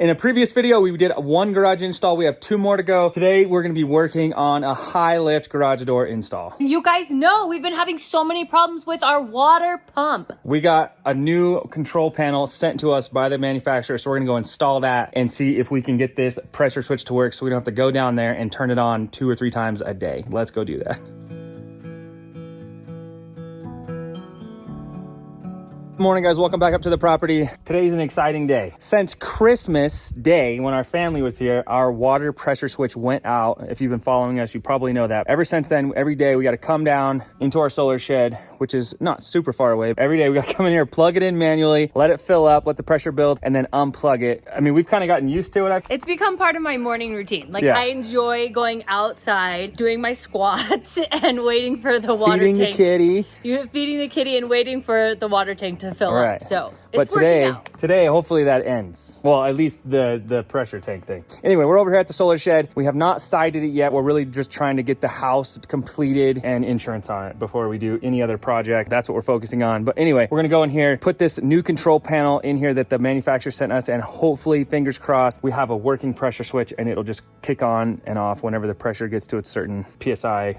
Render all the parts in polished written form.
In a previous video, we did one garage install. We have 2 more to go. Today, we're gonna be working on a high lift garage door install. You guys know we've been having so many problems with our water pump. We got a new control panel sent to us by the manufacturer, so we're gonna go install that and see if we can get this pressure switch to work so we don't have to go down there and turn it on 2 or 3 times a day. Let's go do that. Morning guys, welcome back up to the property. Today's an exciting day. Since Christmas Day, when our family was here, our water pressure switch went out. If you've been following us, you probably know that. Ever since then, every day we got to come down into our solar shed, which is not super far away. Every day we got to come in here, plug it in manually, let it fill up, let the pressure build, and then unplug it. I mean, we've kind of gotten used to it. It's become part of my morning routine. Like, Yeah. I enjoy going outside, doing my squats and waiting for the water Feeding tank. the kitty. You're feeding the kitty and waiting for the water tank to fill Right. up. So But it's working out. today, hopefully that ends. Well, at least the pressure tank thing. Anyway, we're over here at the solar shed. We have not sided it yet. We're really just trying to get the house completed and insurance on it before we do any other project. That's what we're focusing on. But anyway, we're gonna go in here, put this new control panel in here that the manufacturer sent us, and hopefully, fingers crossed, we have a working pressure switch and it'll just kick on and off whenever the pressure gets to a certain PSI.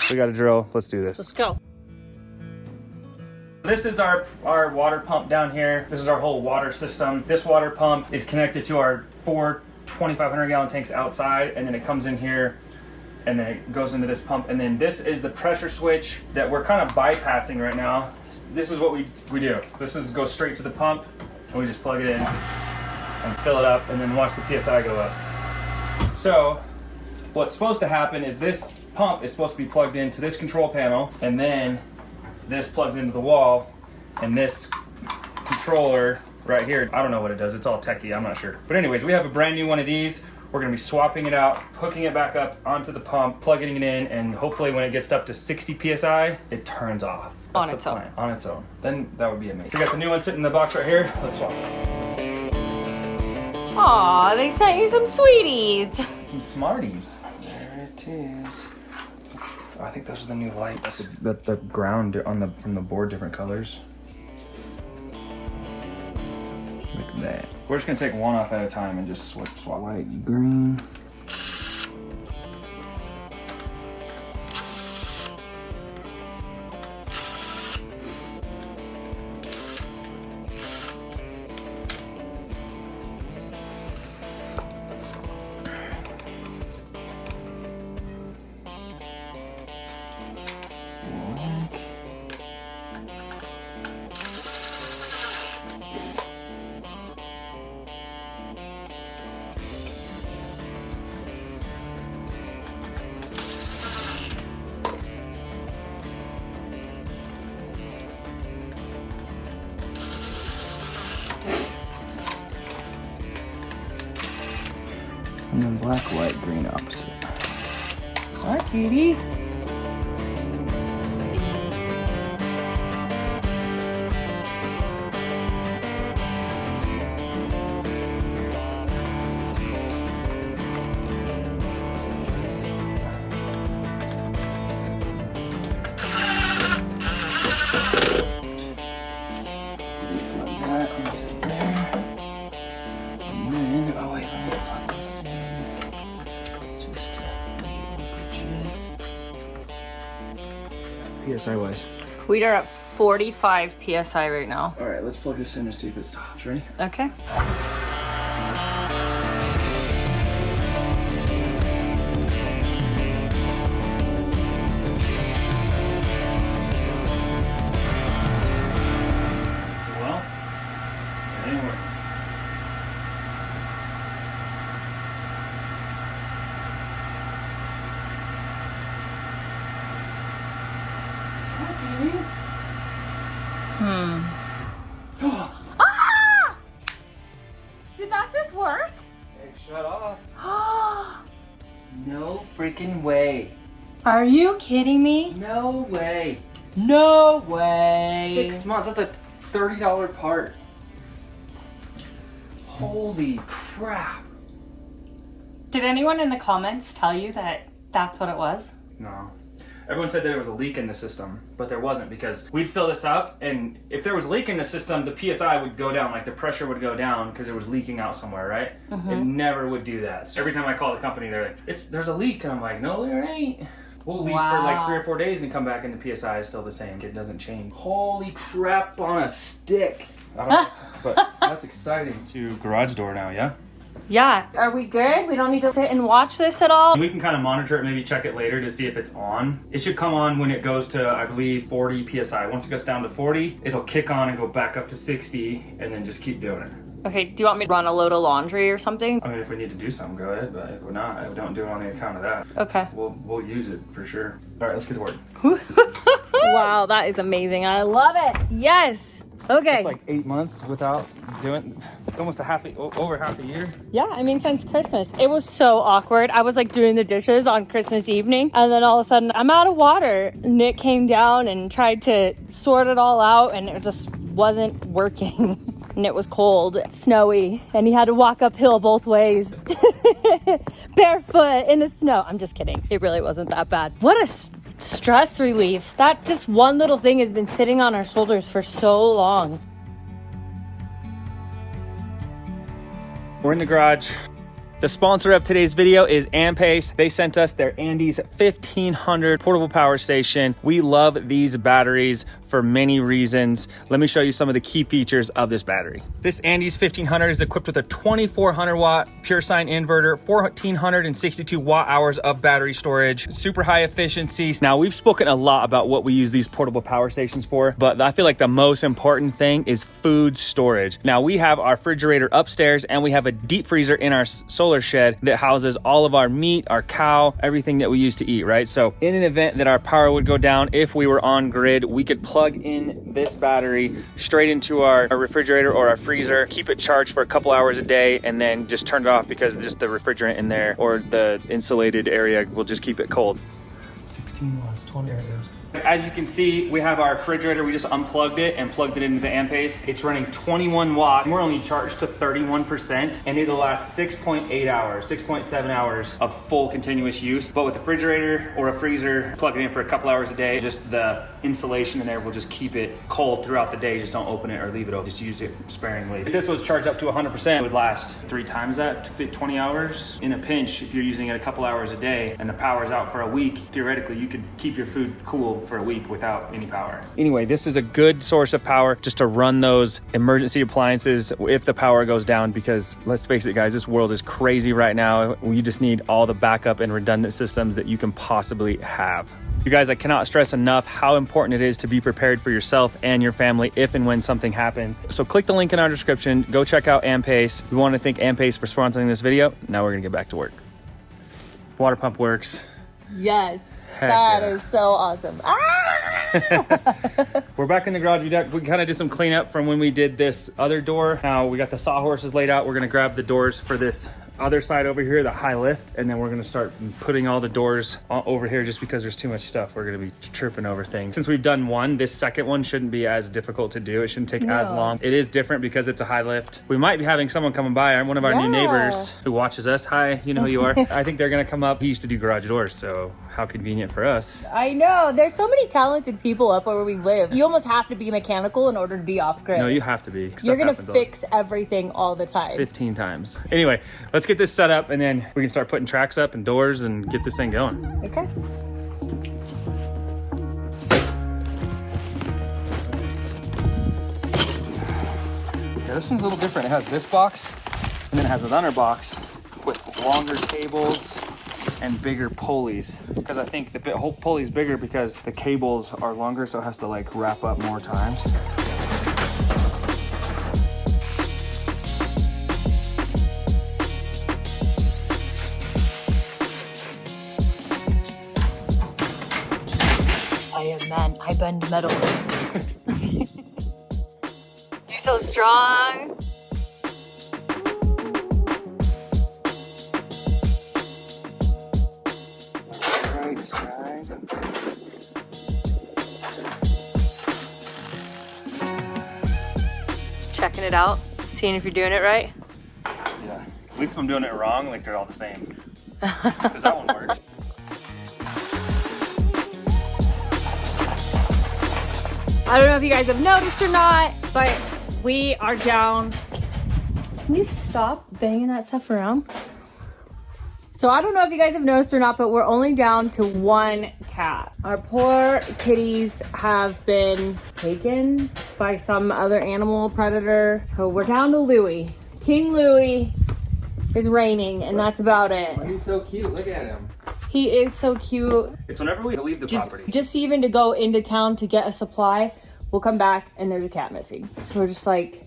We got a drill. Let's do this. Let's go. This is our water pump down here. This is our whole water system. This water pump is connected to our 4 2,500 gallon tanks outside, and then it comes in here and then it goes into this pump. And then this is the pressure switch that we're kind of bypassing right now. This is what we do. This is go straight to the pump and we just plug it in and fill it up and then watch the PSI go up. So what's supposed to happen is this pump is supposed to be plugged into this control panel, and then this plugs into the wall, and this controller right here, I don't know what it does. It's all techie, I'm not sure. But anyways, we have a brand new one of these. We're gonna be swapping it out, hooking it back up onto the pump, plugging it in, and hopefully when it gets up to 60 PSI, it turns off. That's On its own. On its own. Then that would be amazing. We got the new one sitting in the box right here. Let's swap. Aw, they sent you some sweeties. Some Smarties. There it is. I think those are the new lights. The ground on from the board, different colors. Look at that. We're just gonna take one off at a time and just swap light green. And then black, white, green opposite. Hi, Katie. Plug that into there. And then, oh wait, let me plug this in. Just to make it legit. PSI wise. We are at 45 PSI right now. All right, let's plug this in and see if it stops. Ready? Okay. Well, anyway. Ah! Did that just work? Hey, shut off. No freaking way. Are you kidding me? No way. No way. 6 months. That's a $30 part. Holy crap. Did anyone in the comments tell you that that's what it was? No. everyone said that there was a leak in the system, but there wasn't, because we'd fill this up, and if there was a leak in the system, the PSI would go down, like the pressure would go down because it was leaking out somewhere, right? It never would do that. So every time I call the company, they're like, there's a leak, and I'm like, no, there ain't. We'll leave for like 3 or 4 days and come back and the PSI is still the same. It doesn't change. Holy crap on a stick. I don't know, but that's exciting. To garage door now, yeah? Yeah. Are we good? We don't need to sit and watch this at all? We can kind of monitor it, maybe check it later to see if it's on. It should come on when it goes to, I believe, 40 PSI. Once it gets down to 40, it'll kick on and go back up to 60 and then just keep doing it. Okay, do you want me to run a load of laundry or something? I mean, if we need to do something, go ahead, but if we're not, I don't do it on the account of that. Okay. We'll use it for sure. All right, let's get to work. Wow, that is amazing. I love it. Yes. Okay. It's like 8 months without doing, almost over half a year. Yeah, I mean, since Christmas. It was so awkward. I was like doing the dishes on Christmas evening, and then all of a sudden I'm out of water. Nick came down and tried to sort it all out, and it just wasn't working. And it was cold, snowy, and he had to walk uphill both ways. Barefoot in the snow. I'm just kidding. It really wasn't that bad. What a stress relief. That just one little thing has been sitting on our shoulders for so long. We're in the garage. The sponsor of today's video is Ampace. They sent us their Andes 1500 portable power station. We love these batteries for many reasons. Let me show you some of the key features of this battery. This Andes 1500 is equipped with a 2400 watt pure sine inverter, 1462 watt hours of battery storage, super high efficiency. Now, we've spoken a lot about what we use these portable power stations for, but I feel like the most important thing is food storage. Now, we have our refrigerator upstairs and we have a deep freezer in our solar shed that houses all of our meat, our cow, everything that we use to eat, right? So in an event that our power would go down, if we were on grid, we could plug in this battery straight into our refrigerator or our freezer, keep it charged for a couple hours a day, and then just turn it off because just the refrigerant in there or the insulated area will just keep it cold. 16 watts, 20 areas. As you can see, we have our refrigerator. We just unplugged it and plugged it into the Ampace. It's running 21 watts. We're only charged to 31%, and it'll last 6.8 hours, 6.7 hours of full continuous use. But with a refrigerator or a freezer, plug it in for a couple hours a day. Just the insulation in there will just keep it cold throughout the day. Just don't open it or leave it open. Just use it sparingly. If this was charged up to 100%, it would last 3 times that, 20 hours. In a pinch, if you're using it a couple hours a day and the power's out for a week, theoretically, you could keep your food cool for a week without any power. Anyway, this is a good source of power just to run those emergency appliances if the power goes down, because let's face it, guys, this world is crazy right now. We just need all the backup and redundant systems that you can possibly have. You guys, I cannot stress enough how important it is to be prepared for yourself and your family if and when something happens. So click the link in our description, go check out Ampace. We want to thank Ampace for sponsoring this video. Now we're gonna get back to work. Water pump works. Yes. Heck that yeah. is so awesome. We're back in the garage. We kind of did some cleanup from when we did this other door. Now we got the sawhorses laid out. We're gonna grab the doors for this other side over here, the high lift, and then we're gonna start putting all the doors over here just because there's too much stuff. We're gonna be tripping over things. Since we've done one, this second one shouldn't be as difficult to do. It shouldn't take as long. It is different because it's a high lift. We might be having someone coming by, one of our new neighbors who watches us. Hi, you know who you are. I think they're gonna come up. He used to do garage doors, so how convenient for us. I know. There's so many talented people up where we live. You almost have to be mechanical in order to be off grid. No, you have to be. You're gonna fix everything all the time. 15 times. Anyway, let's get this set up and then we can start putting tracks up and doors and get this thing going. Okay. Yeah, this one's a little different. It has this box and then it has another box with longer cables and bigger pulleys, because I think the whole pulley is bigger because the cables are longer, so it has to like wrap up more times. I am man. I bend metal. You're so strong. Right side. Checking it out, seeing if you're doing it right. Yeah. At least if I'm doing it wrong, like they're all the same. Because that one works. I don't know if you guys have noticed or not, but we are down. Can you stop banging that stuff around? So I don't know if you guys have noticed or not, but we're only down to one cat. Our poor kitties have been taken by some other animal predator. So we're down to Louie. King Louie is reigning, and that's about it. He's so cute, look at him. He is so cute. It's whenever we leave the property. Just even to go into town to get a supply, we'll come back and there's a cat missing. So we're just like,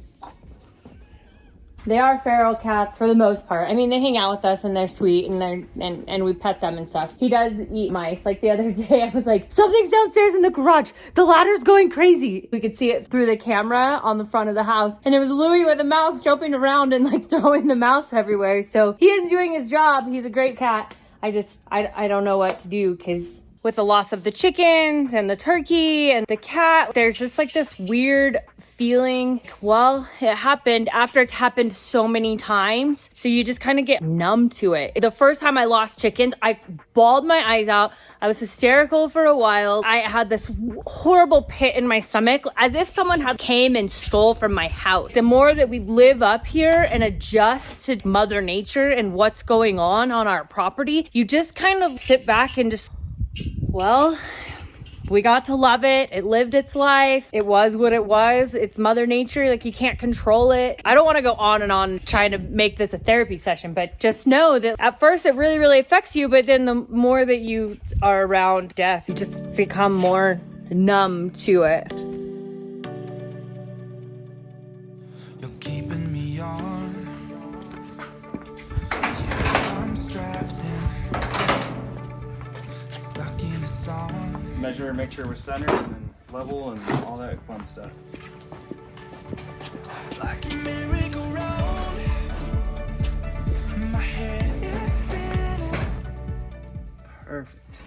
they are feral cats for the most part. I mean, they hang out with us and they're sweet and we pet them and stuff. He does eat mice. Like the other day, I was like, something's downstairs in the garage. The ladder's going crazy. We could see it through the camera on the front of the house. And it was Louie with a mouse jumping around and like throwing the mouse everywhere. So he is doing his job. He's a great cat. I don't know what to do because with the loss of the chickens and the turkey and the cat, there's just like this weird feeling. Well, it happened after it's happened so many times. So you just kind of get numb to it. The first time I lost chickens, I bawled my eyes out. I was hysterical for a while. I had this horrible pit in my stomach, as if someone had came and stole from my house. The more that we live up here and adjust to Mother Nature and what's going on our property, you just kind of sit back and just, well, we got to love it. It lived its life. It was what it was. It's Mother Nature. Like, you can't control it. I don't want to go on and on trying to make this a therapy session, but just know that at first it really, really affects you. But then the more that you are around death, you just become more numb to it. You're keeping me on. Yeah, I'm strapped in. Stuck in a song. Measure and make sure we're centered and level and all that fun stuff. Like a merry-go-round, my head is spinning. Perfect.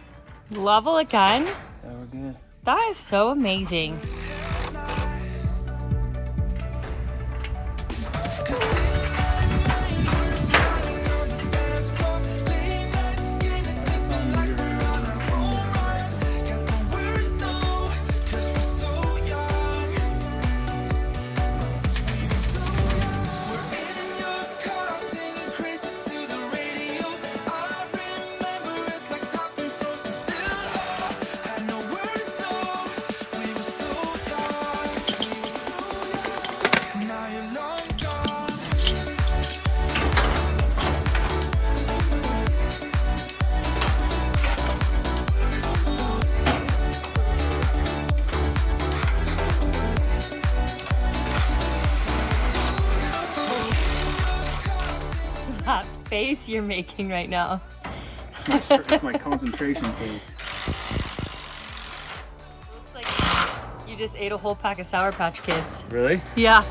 Level again? That we're good. That is so amazing. That face you're making right now. It's my concentration phase. Looks like you just ate a whole pack of Sour Patch Kids. Really? Yeah.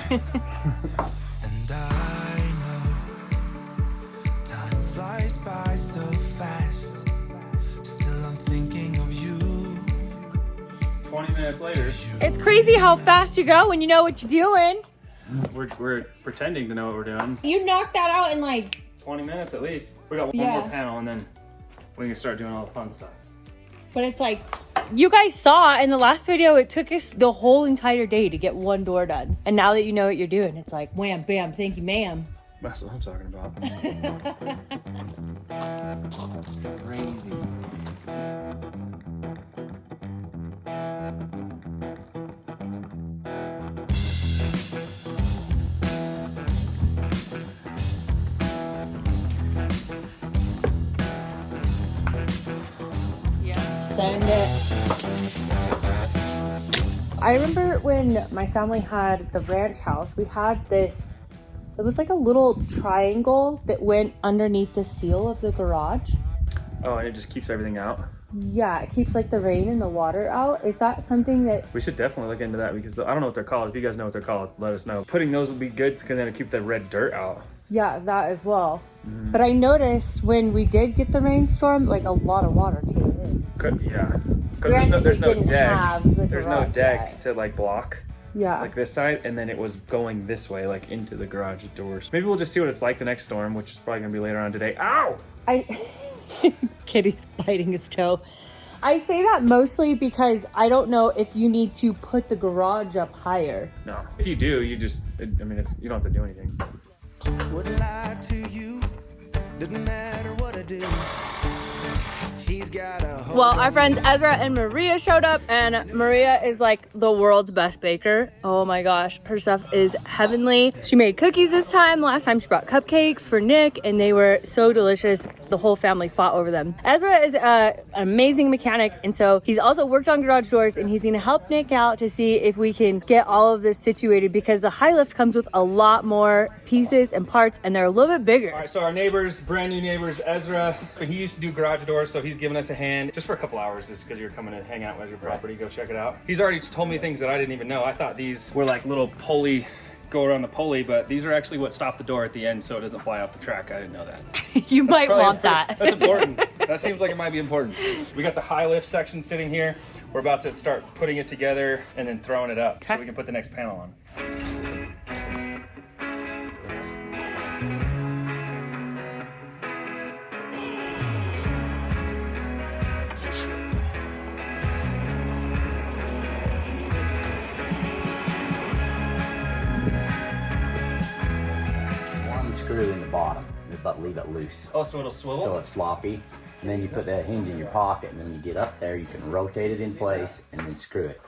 And I know time flies by so fast. Still I'm thinking of you. 20 minutes later, It's crazy how fast you go when you know what you're doing. we're pretending to know what we're doing. You knocked that out in like 20 minutes at least. We got one Yeah. more panel and then we can start doing all the fun stuff. But it's like, you guys saw in the last video, it took us the whole entire day to get one door done. And now that you know what you're doing, it's like, wham, bam, thank you, ma'am. That's what I'm talking about. Crazy. Yeah. Send it. I remember when my family had the ranch house, we had this, it was like a little triangle that went underneath the seal of the garage. Oh, and it just keeps everything out? Yeah, it keeps like the rain and the water out. Is that something that... We should definitely look into that because I don't know what they're called. If you guys know what they're called, let us know. Putting those would be good because then it'll keep the red dirt out. Yeah, that as well. But I noticed when we did get the rainstorm, like a lot of water came in. Yeah. Granted, There's we no didn't deck. have the There's no garage deck yet. to like block Yeah. like this side, and then it was going this way, like into the garage doors. Maybe we'll just see what it's like the next storm, which is probably gonna be later on today. Ow! Kitty's biting his toe. I say that mostly because I don't know if you need to put the garage up higher. No, if you do, you just, I mean, you don't have to do anything. Wouldn't lie to you. Doesn't matter what I do. She's got a hold Well, our friends Ezra and Maria showed up, and Maria is like the world's best baker. Oh my gosh, her stuff is heavenly. She made cookies this time. Last time she brought cupcakes for Nick, and they were so delicious. The whole family fought over them. Ezra is an amazing mechanic, and so he's also worked on garage doors, and he's gonna help Nick out to see if we can get all of this situated, because the high lift comes with a lot more pieces and parts, and they're a little bit bigger. All right, so our neighbors, brand new neighbors, Ezra, he used to do garage doors, so he's giving us a hand just for a couple hours, just because you're coming to hang out with your property. Go check it out. He's already told me things that I didn't even know. I thought these were like little pulley, go around the pulley, but these are actually what stop the door at the end so it doesn't fly off the track. I didn't know that. You might Probably want that. That's important. That seems like it might be important. We got the high lift section sitting here. We're about to start putting it together and then throwing it up so we can put the next panel on. Screw in the bottom, but leave it loose. Oh, so it'll swivel? So it's floppy. And then you put that hinge in your pocket, and then when you get up there, you can rotate it in place and then screw it.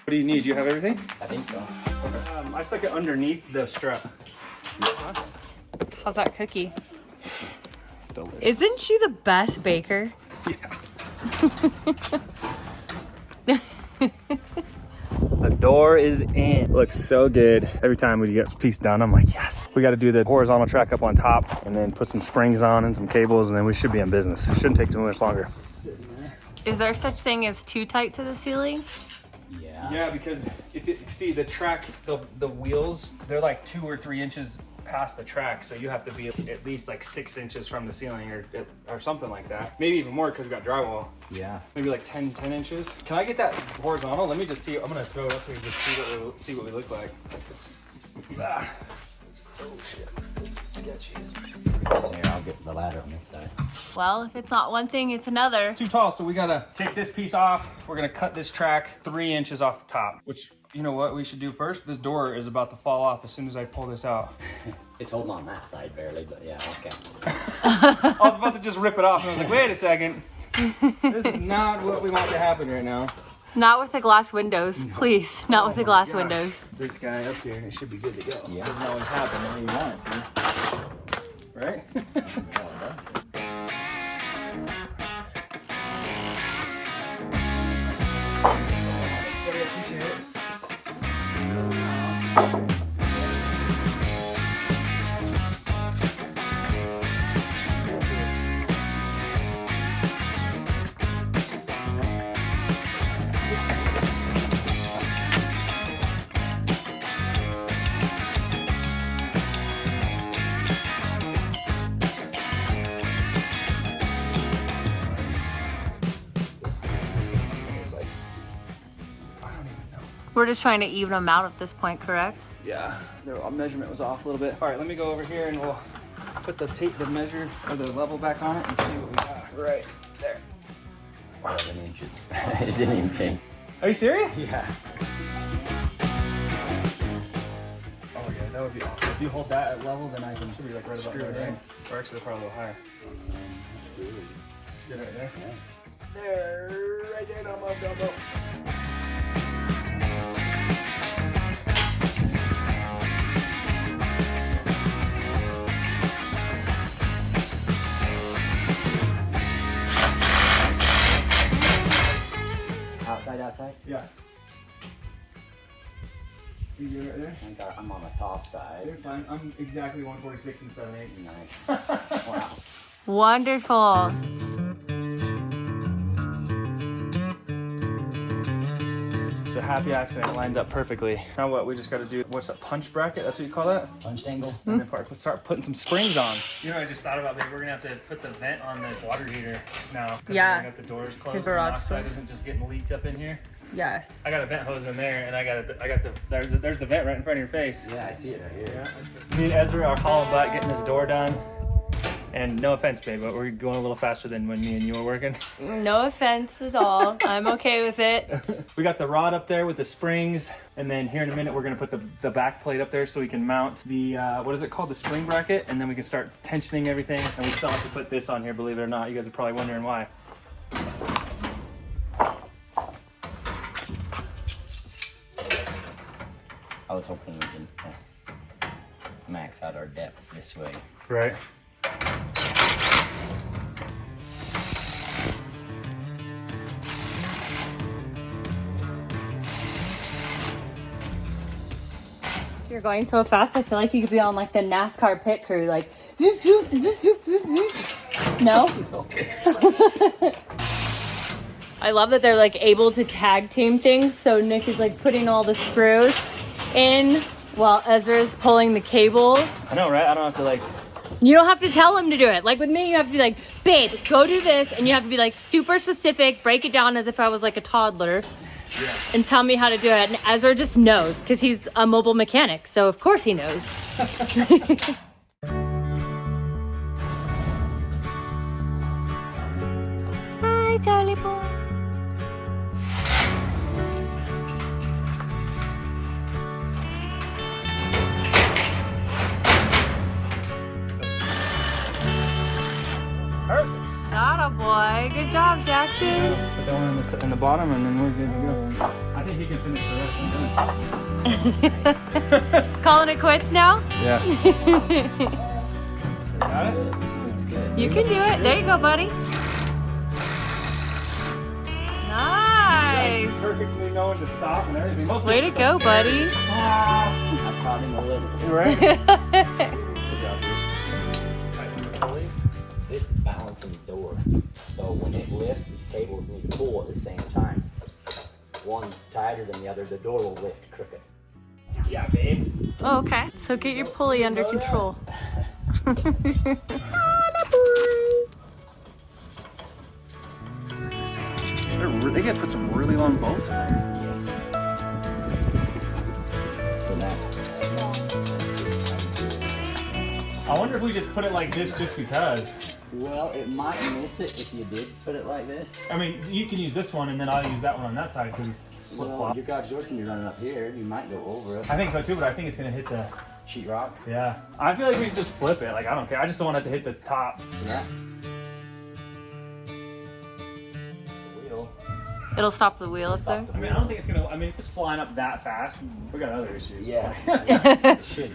What do you need? Do you have everything? I think so. I stuck it underneath the strap. How's that cookie? Delicious. Isn't she the best baker? The door is in. Looks so good. Every time we get this piece done, I'm like, yes. We got to do the horizontal track up on top and then put some springs on and some cables, and then we should be in business. It shouldn't take too much longer. Is there such thing as too tight to the ceiling? Yeah. Yeah, because if you see the track, the wheels, they're like 2 or 3 inches past the track, so you have to be at least like 6 inches from the ceiling or something like that. Maybe even more because we got drywall. Yeah. Maybe like 10 inches. Can I get that horizontal? Let me just see. I'm gonna throw it up here to see what we look like. Ah. Oh shit, this is sketchy. Here, I'll get the ladder on this side. Well, if it's not one thing, it's another. Too tall, so we gotta take this piece off. We're gonna cut this track 3 inches off the top, which, you know what we should do first? This door is about to fall off as soon as I pull this out. It's holding on that side barely, but yeah, okay. I was about to just rip it off and I was like, wait a second. This is not what we want to happen right now. Not with the glass windows, please. Not with the glass windows. This guy up here, it should be good to go. Yeah. Doesn't always happen when you want it to. Right? Thanks, buddy. I appreciate it. We're just trying to even them out at this point, correct? Yeah, the measurement was off a little bit. All right, let me go over here and we'll put the measure or the level back on it and see what we got right there. 11 inches. It didn't even change. Are you serious? Yeah. Oh yeah, that would be awesome. If you hold that at level, then I can should be like right about Screw it there, in. right? Or actually probably a little higher. It's good right there. Yeah. There, right there, Dumbo. Outside? Yeah. You good right there? I think I'm on the top side. You're fine. I'm exactly 146 and 7/8. Nice. Wow. Wonderful. So happy accident. It lined up perfectly. Now what? We just got to do, what's that, punch bracket? That's what you call that? Punch angle. And then start putting some springs on. You know what I just thought about, babe? We're gonna have to put the vent on the water heater now. Yeah. We got the doors closed. His The garage monoxide door. isn't just getting leaked up in here. Yes. I got a vent hose in there, and I got there's the vent right in front of your face. Yeah, I see it right here. Me and Ezra are hauling butt getting this door done. And no offense, babe, but we're going a little faster than when me and you were working. No offense at all. I'm okay with it. We got the rod up there with the springs, and then here in a minute we're gonna put the back plate up there so we can mount the, what is it called, the spring bracket, and then we can start tensioning everything, and we still have to put this on here, believe it or not. You guys are probably wondering why. I was hoping we can max out our depth this way. Right. You're going so fast, I feel like you could be on like the NASCAR pit crew, like zoop, zoop, zoop, zoop, zoop, zoop. No? I love that they're like able to tag team things. So Nick is like putting all the screws in while Ezra's pulling the cables. I know, right? I don't have to like... You don't have to tell him to do it. Like with me, you have to be like, babe, go do this. And you have to be like super specific, break it down as if I was like a toddler. Yeah. And tell me how to do it. And Ezra just knows because he's a mobile mechanic. So of course he knows. Hi, Charlie boy. Perfect. Atta boy. Good job, Jackson. Put that one in the bottom, and then we're good to go. I think he can finish the rest. I'm done. Calling it quits now? Yeah. Got it? It's good. You can do it. There you go, buddy. Nice. Perfectly know when to stop and everything. Most Way to people go, just buddy. I caught him a little. Right? Good job, dude. Tighten the pulleys. This is balancing the door. So when it lifts, these cables need to pull at the same time. One's tighter than the other, the door will lift crooked. Yeah, babe. Oh, okay. So get your pulley under control. They get to put some really long bolts in there. So now, I wonder if we just put it like this just because. well, it might miss it if you did put it like this. I mean, you can use this one and then I'll use that one on that side because it's Well, flip-flop. you got yours when you're running up here. You might go over it. I think so too, but I think it's gonna hit the, Sheetrock. yeah. I feel like we should just flip it. Like, I don't care. I just don't want it to hit the top. Yeah. The wheel. It'll stop the wheel up there. I mean, I don't think it's gonna, I mean, if it's flying up that fast, we got other issues. Yeah. It should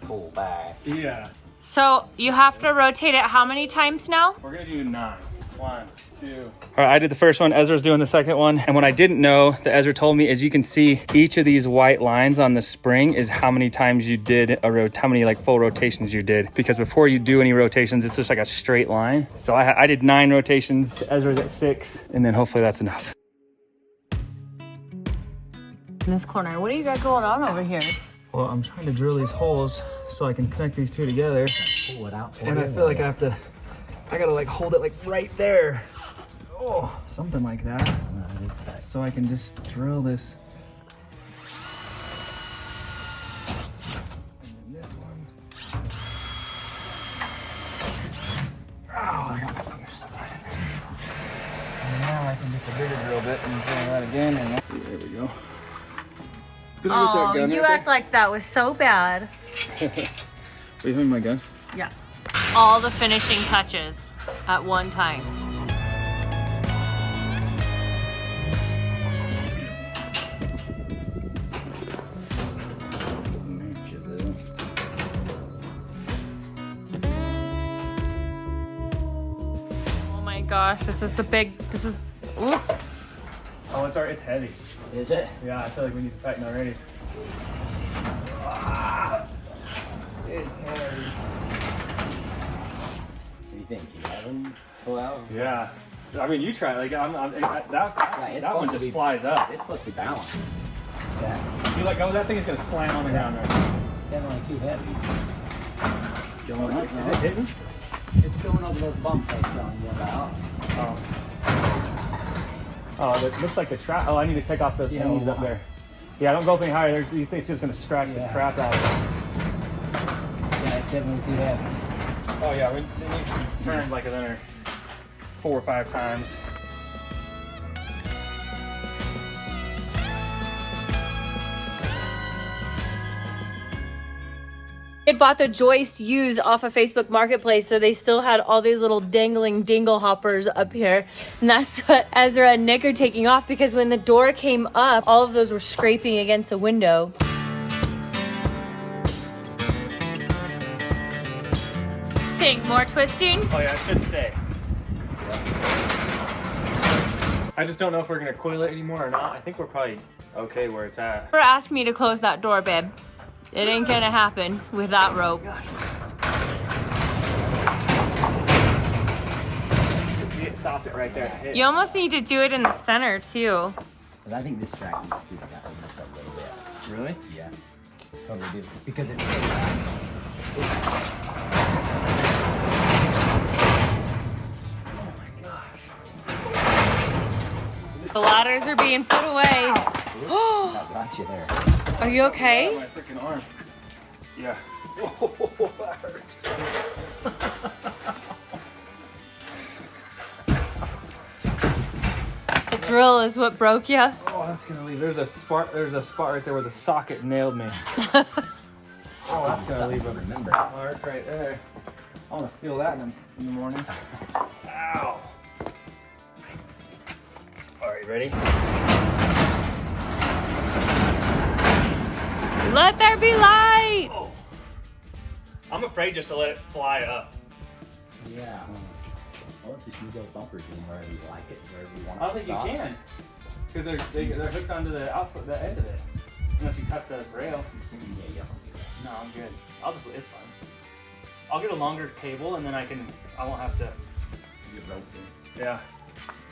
pull back. Yeah. So you have to rotate it how many times now? We're gonna do 9. 1, 2. All right, I did the first one. Ezra's doing the second one. And what I didn't know that Ezra told me is you can see each of these white lines on the spring is how many times you did how many like full rotations you did. Because before you do any rotations, it's just like a straight line. So I did 9 rotations. Ezra's at 6, and then hopefully that's enough. In this corner. What do you got going on over here? Well, I'm trying to drill these holes so I can connect these two together. Pull it out. And I feel like I gotta like hold it like right there. Oh, something like that. So I can just drill this. And then this one. Oh, I got my fingers stuck right in there. And now I can get the bigger drill bit and drill that again. And there we go. Oh, you act like that was so bad. Are you having my gun? Yeah. All the finishing touches at one time. Oh my gosh, this is, ooh. Oh, it's heavy. Is it? Yeah, I feel like we need to tighten already. It's heavy. What do you think? You have them pull out? Yeah. I mean, you try. Like, that one supposed to just be- flies up. It's supposed to be balanced. You let go of that thing, it's gonna slam on the ground right Definitely too heavy. Is it hitting? It's going over those bumps I was telling you about. Oh, it looks like the trap. Oh, I need to take off those thingies up there. Yeah, don't go up any higher. These things are just gonna scratch the crap out of it. Yeah, it's definitely too heavy. Oh yeah, it needs to be turned like another 4 or 5 times. I bought the joist used off of Facebook Marketplace, so they still had all these little dangling dingle hoppers up here. And that's what Ezra and Nick are taking off, because when the door came up, all of those were scraping against the window. Think more twisting? Oh yeah, it should stay. I just don't know if we're gonna coil it anymore or not. I think we're probably okay where it's at. Never asked me to close that door, babe. It ain't gonna happen with that rope. It stopped it right there. You almost need to do it in the center too. But I think this track needs to be got up a little bit. Really? Yeah. Probably do. Because it's The ladders are being put away. that got you there. Are you okay? My freaking arm. Yeah. That hurt. The drill is what broke you. Oh, that's gonna leave. There's a spot right there where the socket nailed me. Oh, that's gonna leave a Remember. mark right there. I want to feel that in the morning. Ow. All right, ready? Let there be light. Oh. I'm afraid just to let it fly up. Yeah. Well, let's just use those bumpers in wherever you like it, wherever you want I it don't to think you stop. can, because they're hooked onto the outside, the end of it. Unless you cut the rail. Yeah, you don't do that. No, I'm good. It's fine. I'll get a longer cable and then I won't have to. You rope it. Yeah.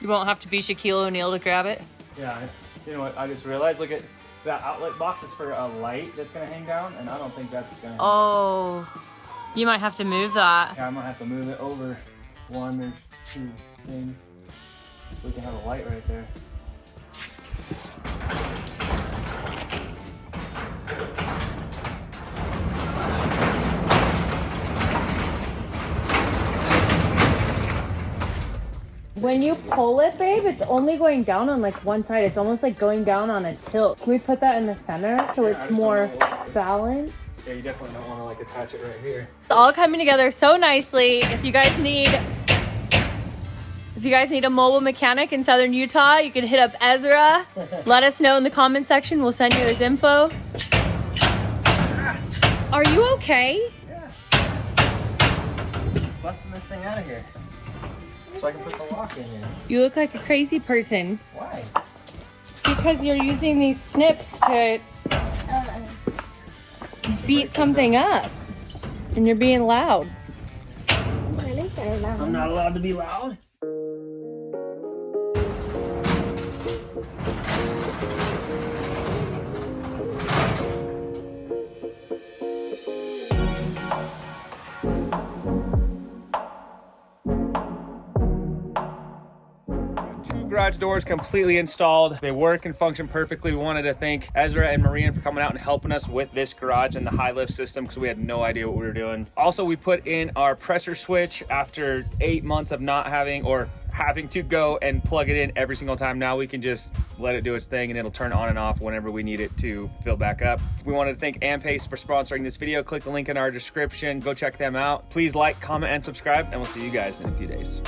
You won't have to be Shaquille O'Neal to grab it. Yeah. You know what? I just realized. Look at that outlet box is for a light that's gonna hang down, and I don't think that's gonna. Oh, you might have to move that. Yeah, I'm gonna have to move it over 1 or 2 things so we can have a light right there. When you pull it, babe, it's only going down on like one side. It's almost like going down on a tilt. Can we put that in the center so it's more balanced? Yeah, you definitely don't want to like attach it right here. It's all coming together so nicely. If you guys need a mobile mechanic in Southern Utah, you can hit up Ezra. Let us know in the comment section. We'll send you his info. Are you okay? Yeah. Busting this thing out of here so I can put the lock in here. You look like a crazy person Why? because you're using these snips to beat something up and you're being loud. I'm not allowed to be loud. Garage doors completely installed. They work and function perfectly. We wanted to thank Ezra and Marian for coming out and helping us with this garage and the high lift system because we had no idea what we were doing. Also, we put in our pressure switch after 8 months of not having or having to go and plug it in every single time. Now we can just let it do its thing and it'll turn on and off whenever we need it to fill back up. We wanted to thank Ampace for sponsoring this video. Click the link in our description. Go check them out. Please like, comment, and subscribe, and we'll see you guys in a few days.